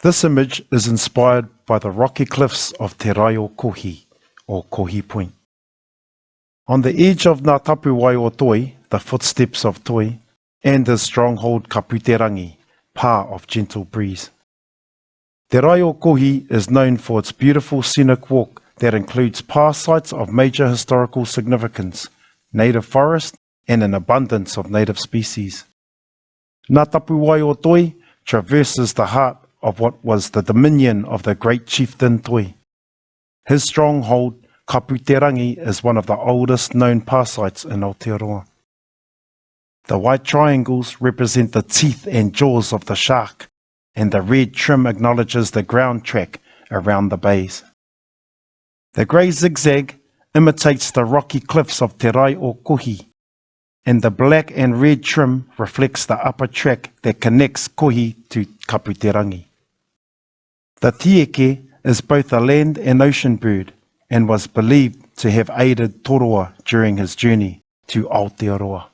This image is inspired by the rocky cliffs of Te Rai o Kohi, or Kohi Point. On the edge of Ngā Tapuwai o Toi, the footsteps of Toi, and the stronghold Kaputerangi, pa of gentle breeze. Te Rai o Kohi is known for its beautiful scenic walk that includes past sites of major historical significance, native forest, and an abundance of native species. Ngā Tapuwai o Toi traverses the heart of what was the dominion of the great chieftain Toi. His stronghold, Kaputerangi, is one of the oldest known past sites in Aotearoa. The white triangles represent the teeth and jaws of the shark, and the red trim acknowledges the ground track around the bays. The grey zigzag imitates the rocky cliffs of Te Rai o Kohi, and the black and red trim reflects the upper track that connects Kohi to Kaputerangi. The tieke is both a land and ocean bird, and was believed to have aided Toroa during his journey to Aotearoa.